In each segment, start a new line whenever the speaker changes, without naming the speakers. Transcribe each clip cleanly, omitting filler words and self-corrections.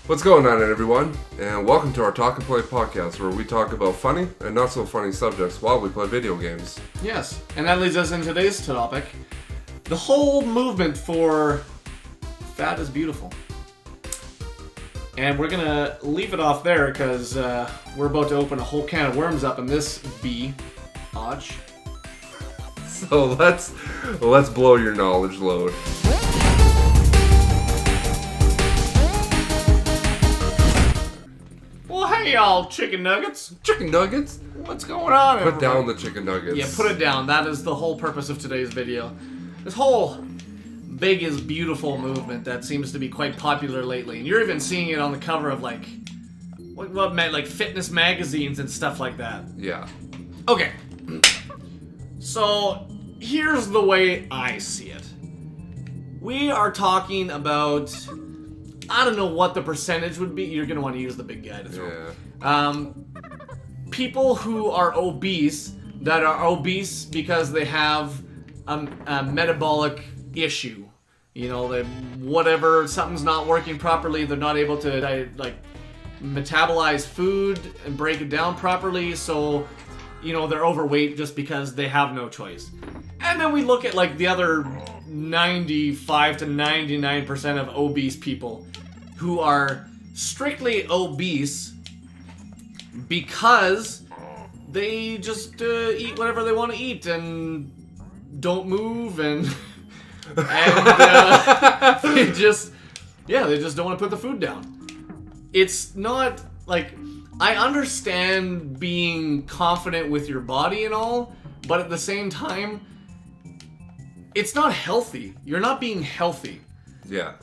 What's going on, everyone? And welcome to our Talk and Play podcast, where we talk about funny and not so funny subjects while we play video games.
Yes, and that leads us into today's topic. The whole movement for fat is beautiful. And we're going to leave it off there because we're about to open a whole can of worms up in this Odge.
So let's blow your knowledge load.
Well, hey, y'all, chicken nuggets.
Chicken nuggets?
What's going on,
Put
everybody?
down the chicken nuggets.
Yeah, put it down. That is the whole purpose of today's video. This whole big is beautiful movement that seems to be quite popular lately. And you're even seeing it on the cover of, like fitness magazines and stuff like that.
Yeah.
Okay. So, here's the way I see it. We are talking about, I don't know what the percentage would be. You're going to want to use the big guy to throw.
Yeah.
People who are obese, that are obese because they have a metabolic issue. You know, something's not working properly, they're not able to, metabolize food and break it down properly, so, you know, they're overweight just because they have no choice. And then we look at, the other 95 to 99% of obese people who are strictly obese because they just eat whatever they want to eat and don't move and they just don't want to put the food down. It's not I understand being confident with your body and all, but at the same time, it's not healthy. You're not being healthy.
Yeah.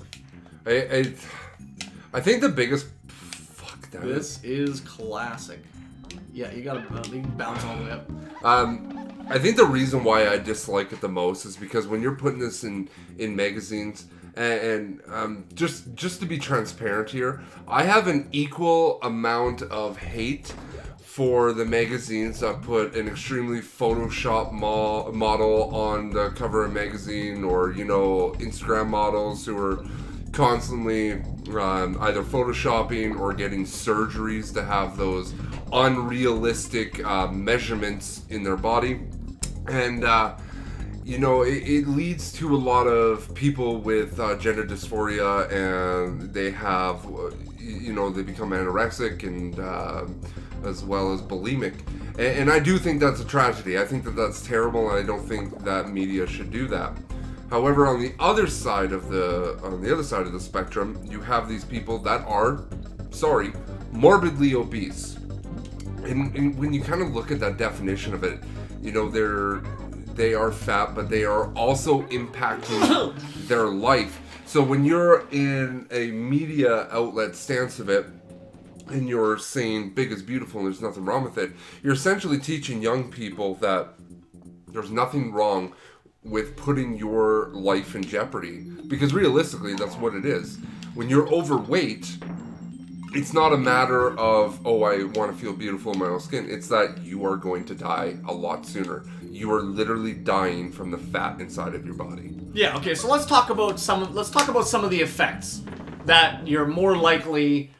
I think the biggest...
This is classic. Yeah, you gotta bounce all the way up.
I think the reason why I dislike it the most is because when you're putting this in magazines, and just to be transparent here, I have an equal amount of hate for the magazines that put an extremely Photoshop model on the cover of a magazine, or, you know, Instagram models who are constantly either photoshopping or getting surgeries to have those unrealistic measurements in their body. And you know, it leads to a lot of people with gender dysphoria, and they have, you know, they become anorexic and as well as bulimic. And I do think that's a tragedy. I think that that's terrible, and I don't think that media should do that. However, on the other side of the spectrum, you have these people that are, morbidly obese. And when you kind of look at that definition of it, you know, they are fat, but they are also impacting their life. So when you're in a media outlet stance of it, and you're saying big is beautiful and there's nothing wrong with it, you're essentially teaching young people that there's nothing wrong with putting your life in jeopardy. Because realistically, that's what it is. When you're overweight, it's not a matter of, oh, I want to feel beautiful in my own skin. It's that you are going to die a lot sooner. You are literally dying from the fat inside of your body.
Yeah, okay, so let's talk about some of the effects that you're more likely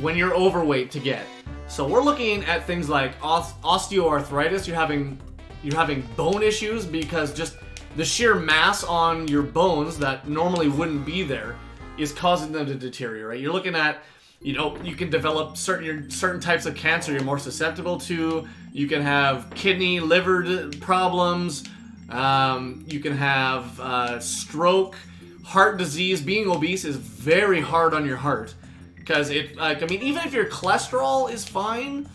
when you're overweight to get. So we're looking at things like osteoarthritis. You're having bone issues because just the sheer mass on your bones that normally wouldn't be there is causing them to deteriorate. You're looking at, you know, you can develop certain types of cancer you're more susceptible to. You can have kidney, liver problems. You can have stroke, heart disease. Being obese is very hard on your heart because even if your cholesterol is fine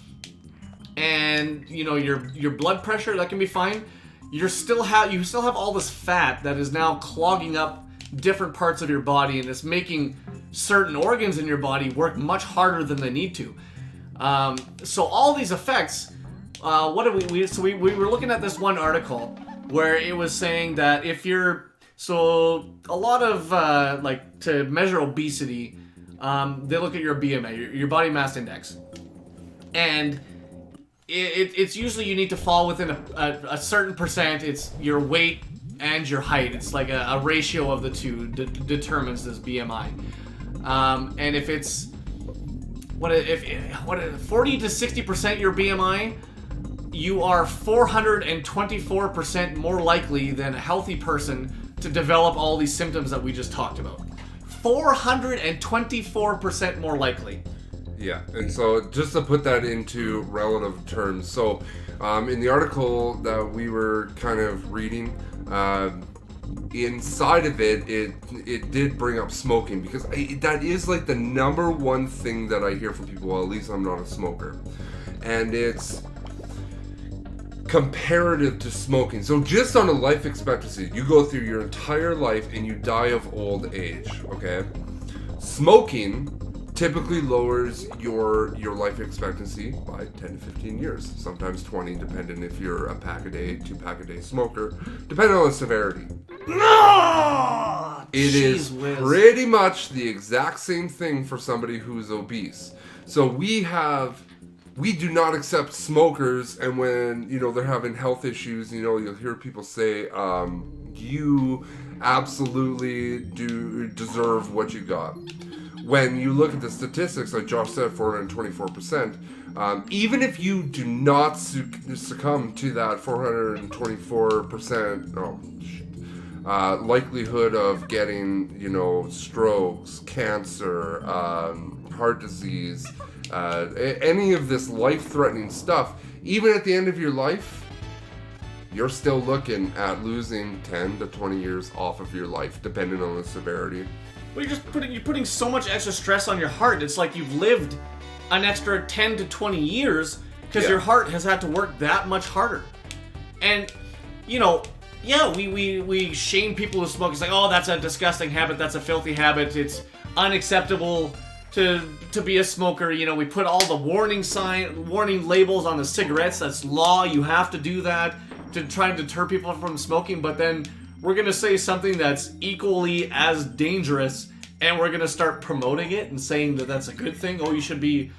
and, you know, your blood pressure, that can be fine, you still have all this fat that is now clogging up different parts of your body, and it's making certain organs in your body work much harder than they need to. So all these effects, we were looking at this one article where it was saying that a lot of to measure obesity, they look at your BMI, your body mass index, and it's usually you need to fall within a certain percent. It's your weight and your height. It's like a ratio of the two determines this BMI. And if it's 40 to 60% your BMI, you are 424% more likely than a healthy person to develop all these symptoms that we just talked about. 424% more likely.
Yeah, and so just to put that into relative terms, so in the article that we were kind of reading, inside of it did bring up smoking, because that is like the number one thing that I hear from people. Well, at least I'm not a smoker, and it's comparative to smoking. So just on a life expectancy, you go through your entire life and you die of old age, okay? Smoking typically lowers your life expectancy by 10 to 15 years, sometimes 20, depending if you're a pack a day, 2 pack a day smoker, depending on the severity.
No!
It is pretty much the exact same thing for somebody who's obese. So we do not accept smokers, and when, they're having health issues, you'll hear people say, you absolutely do deserve what you got. When you look at the statistics, like Josh said, 424%, even if you do not succumb to that 424% likelihood of getting, strokes, cancer, heart disease, any of this life-threatening stuff, even at the end of your life, you're still looking at losing 10 to 20 years off of your life, depending on the severity.
Well, you're putting so much extra stress on your heart. It's like you've lived an extra 10 to 20 years because your heart has had to work that much harder. And, we shame people who smoke. It's like, oh, that's a disgusting habit. That's a filthy habit. It's unacceptable to be a smoker. We put all the warning labels on the cigarettes. That's law. You have to do that to try and deter people from smoking. But then we're going to say something that's equally as dangerous, and we're going to start promoting it and saying that that's a good thing. Oh, you should be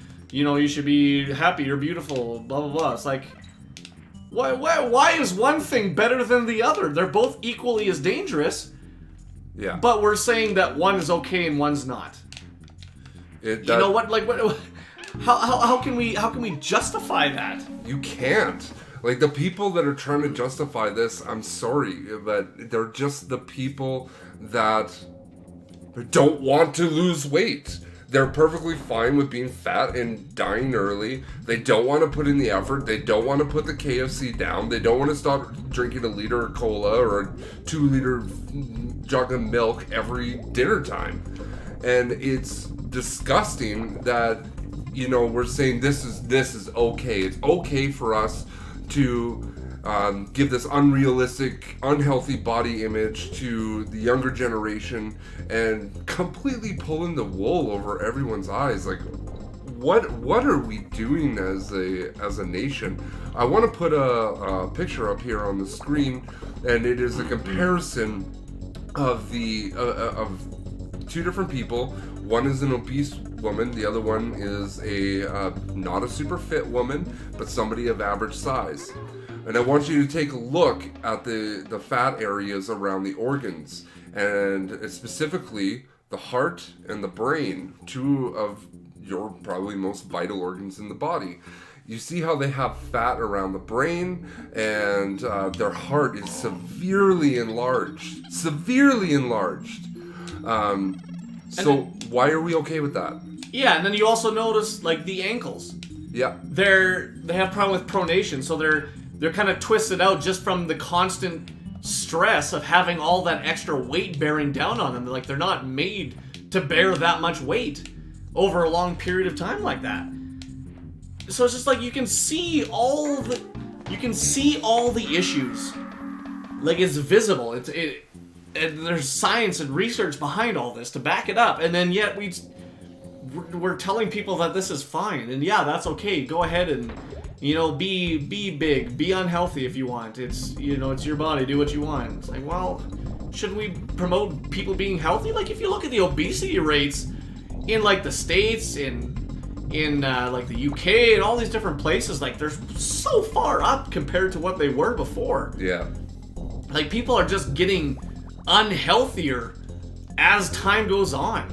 happy, you're beautiful, blah, blah, blah. It's like, why is one thing better than the other? They're both equally as dangerous. Yeah. But we're saying that one is okay and one's not. How can we justify that?
You can't. Like, the people that are trying to justify this, I'm sorry, but they're just the people that don't want to lose weight. They're perfectly fine with being fat and dying early. They don't want to put in the effort. They don't want to put the KFC down. They don't want to stop drinking a liter of cola or a 2-liter jug of milk every dinner time. And it's disgusting that, we're saying this is okay. It's okay for us to give this unrealistic, unhealthy body image to the younger generation and completely pulling the wool over everyone's eyes. Like, what are we doing as a nation? I want to put a picture up here on the screen, and it is a comparison of of 2 different people. One is an obese woman, the other one is not a super fit woman, but somebody of average size. And I want you to take a look at the fat areas around the organs, and specifically the heart and the brain, 2 of your probably most vital organs in the body. You see how they have fat around the brain, and their heart is severely enlarged. So why are we okay with that?
Yeah, and then you also notice, like, the ankles.
Yeah.
They have problem with pronation, so they're kind of twisted out just from the constant stress of having all that extra weight bearing down on them. Like, they're not made to bear that much weight over a long period of time like that. So it's just like you can see all the issues. Like, it's visible. And there's science and research behind all this to back it up, and then yet we're telling people that this is fine, and yeah, that's okay. Go ahead and be big, be unhealthy if you want. It's it's your body. Do what you want. It's like, well, shouldn't we promote people being healthy? Like, if you look at the obesity rates in like the States, in like the UK and all these different places, like, they're so far up compared to what they were before.
Yeah.
Like, people are just getting unhealthier as time goes on.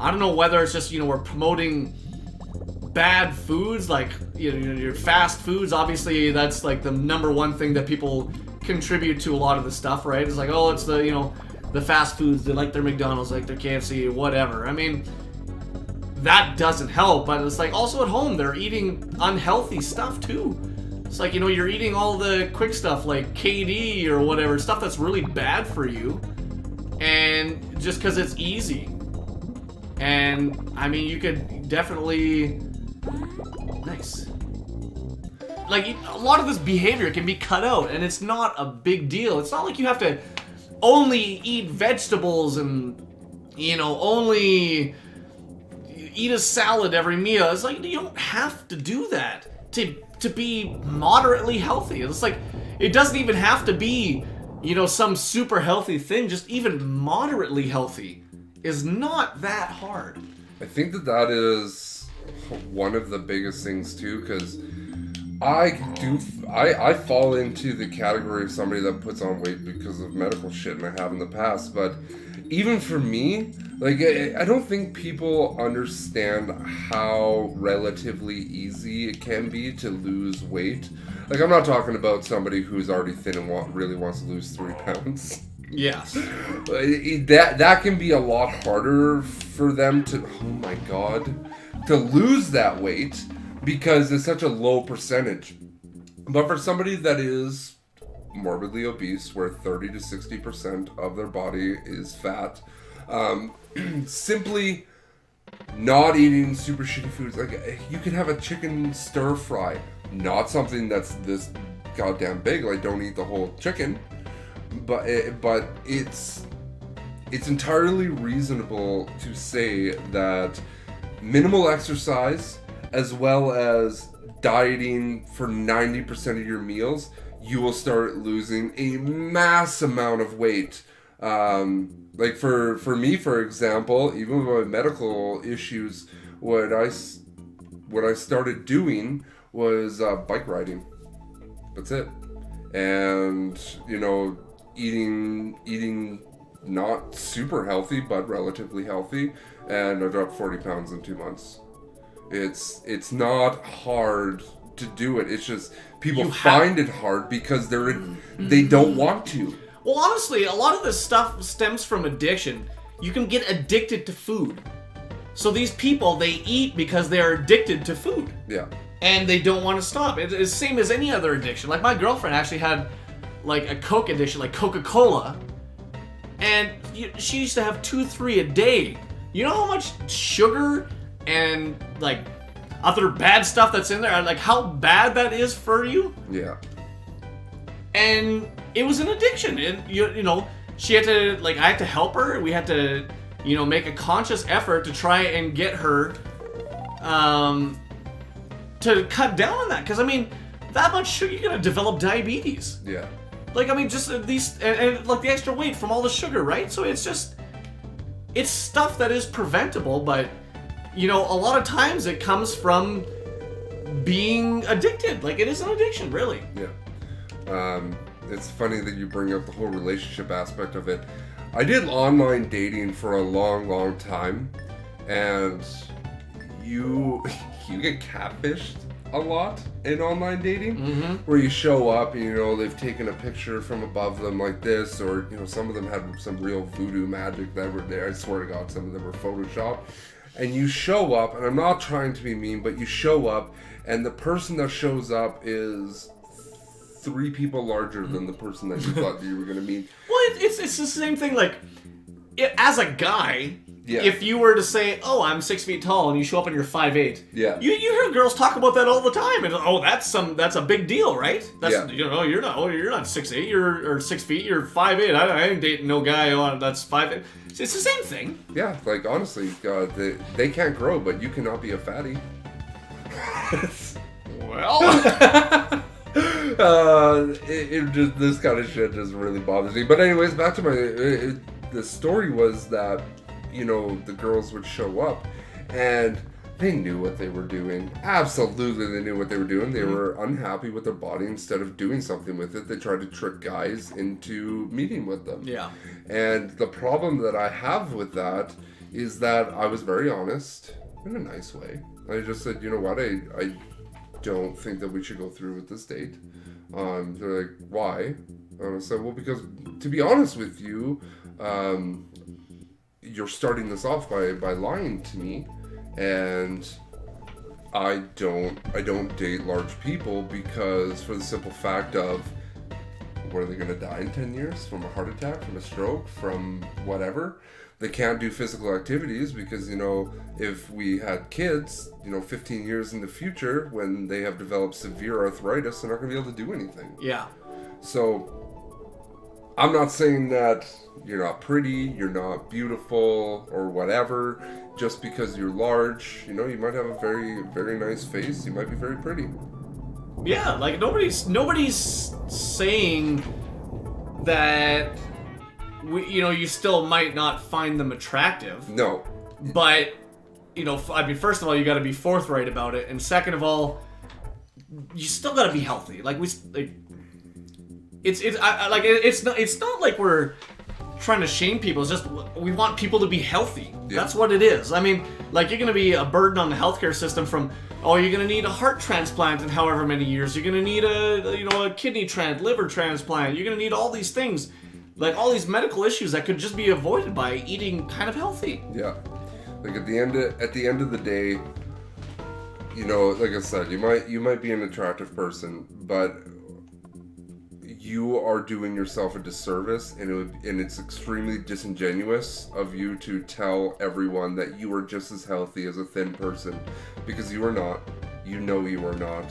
I don't know whether it's just, we're promoting bad foods, like, your fast foods. Obviously, that's like the number one thing that people contribute to a lot of the stuff, right? It's like, oh, it's the fast foods. They like their McDonald's, like their KFC, whatever. I mean, that doesn't help, but it's like also at home, they're eating unhealthy stuff too. It's like, you're eating all the quick stuff like KD or whatever, stuff that's really bad for you, and just because it's easy. And, I mean, you could definitely... Nice. Like, a lot of this behavior can be cut out, and it's not a big deal. It's not like you have to only eat vegetables and, only eat a salad every meal. It's like, you don't have to do that to be moderately healthy. It's like, it doesn't even have to be, some super healthy thing. Just even moderately healthy is not that hard.
I think that is one of the biggest things too, because I fall into the category of somebody that puts on weight because of medical shit, and I have in the past. But even for me, like, I don't think people understand how relatively easy it can be to lose weight. Like, I'm not talking about somebody who's already thin and really wants to lose 3 pounds.
Yes.
That can be a lot harder for them to, oh my god, to lose that weight because it's such a low percentage. But for somebody that is morbidly obese, where 30 to 60% of their body is fat, simply not eating super shitty foods, like you could have a chicken stir fry, not something that's this goddamn big, like don't eat the whole chicken. But it's entirely reasonable to say that minimal exercise, as well as dieting for 90% of your meals, you will start losing a mass amount of weight. Like for me, for example, even with my medical issues, what I started doing was bike riding. That's it. And eating not super healthy, but relatively healthy, and I dropped 40 pounds in 2 months. It's not hard to do it. It's just people find it hard because they don't want to.
Well, honestly, a lot of this stuff stems from addiction. You can get addicted to food. So these people, they eat because they are addicted to food.
Yeah.
And they don't want to stop. It's the same as any other addiction. Like, my girlfriend actually had like a Coke addiction, like Coca-Cola, and she used to have 2-3 a day. You know how much sugar and like other bad stuff that's in there, like how bad that is for you?
Yeah.
And it was an addiction. And she had to, like, I had to help her. We had to, make a conscious effort to try and get her to cut down on that. Because, I mean, that much sugar, you're going to develop diabetes.
Yeah.
Like, I mean, just these, and like the extra weight from all the sugar, right? So it's stuff that is preventable, but, a lot of times it comes from being addicted. Like, it is an addiction, really.
Yeah. It's funny that you bring up the whole relationship aspect of it. I did online dating for a long, long time, and you get catfished a lot in online dating, where you show up and they've taken a picture from above them like this, or some of them had some real voodoo magic that were there. I swear to God, some of them were Photoshop. And you show up, and I'm not trying to be mean, but you show up, and the person that shows up is 3 people larger than the person that you thought you were going to meet.
Well, it's the same thing. Like, as a guy,
yeah.
If you were to say, "Oh, I'm 6 feet tall," and you show up and you're 5'8",
yeah,
you hear girls talk about that all the time, and that's a big deal, right? That's
yeah.
You're not 6'8", or 6 feet, you're 5'8". I ain't dating no guy that's 5'8". It's the same thing.
Yeah, like honestly, they can't grow, but you cannot be a fatty.
Well.
This kind of shit just really bothers me. But anyways, back to the story was that, the girls would show up and they knew what they were doing. Absolutely, they knew what they were doing. They were unhappy with their body. Instead of doing something with it, they tried to trick guys into meeting with them.
Yeah.
And the problem that I have with that is that I was very honest in a nice way. I just said, you know what, I don't think that we should go through with this date. They're like, why? And I said, well, because to be honest with you, you're starting this off by lying to me, and I don't date large people because for the simple fact of, what are they going to die in 10 years? From a heart attack, from a stroke, from whatever? They can't do physical activities because, you know, if we had kids, you know, 15 years in the future, when they have developed severe arthritis, they're not going to be able to do anything.
Yeah.
So, I'm not saying that you're not pretty, you're not beautiful, or whatever. Just because you're large, you know, you might have a very, very nice face. You might be very pretty.
Yeah, like nobody's saying that you still might not find them attractive.
No.
But I mean, first of all, you got to be forthright about it, and second of all, you still got to be healthy. It's not like we're trying to shame people. It's just we want people to be healthy. Yeah. That's what it is. I mean, like, you're going to be a burden on the healthcare system from, you're going to need a heart transplant in however many years. You're going to need a kidney liver transplant. You're going to need all these things, like all these medical issues that could just be avoided by eating kind of healthy.
Yeah. Like at the end of the day, you know, like I said, you might be an attractive person, but you are doing yourself a disservice, and it's extremely disingenuous of you to tell everyone that you are just as healthy as a thin person, because you are not. You know you are not.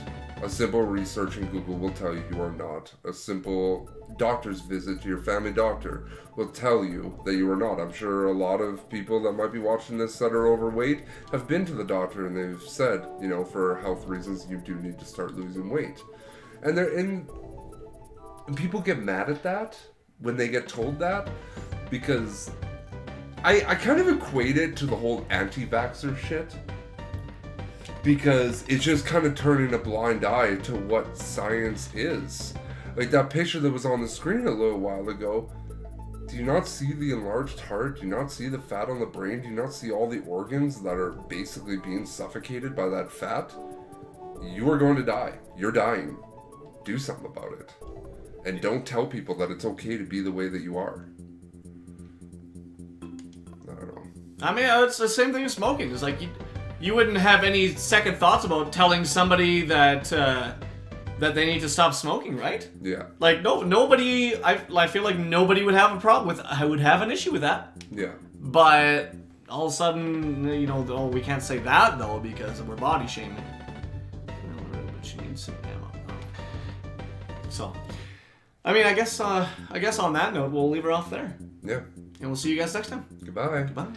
A simple research in Google will tell you you are not. A simple doctor's visit to your family doctor will tell you that you are not. I'm sure a lot of people that might be watching this that are overweight have been to the doctor and they've said, you know, for health reasons, you do need to start losing weight. And people get mad at that when they get told that, because I kind of equate it to the whole anti-vaxxer shit, because it's just kind of turning a blind eye to what science is. Like that picture that was on the screen a little while ago, do you not see the enlarged heart? Do you not see the fat on the brain? Do you not see all the organs that are basically being suffocated by that fat? You are going to die. You're dying. Do something about it. And don't tell people that it's okay to be the way that you are. I don't know.
I mean, it's the same thing as smoking. It's like you wouldn't have any second thoughts about telling somebody that they need to stop smoking, right?
Yeah.
Like nobody. I feel like nobody would have a problem with. I would have an issue with that.
Yeah.
But all of a sudden, we can't say that though because we're body shaming. But she needs some ammo. So. I mean, I guess on that note, we'll leave her off there.
Yeah.
And we'll see you guys next time.
Goodbye.
Goodbye.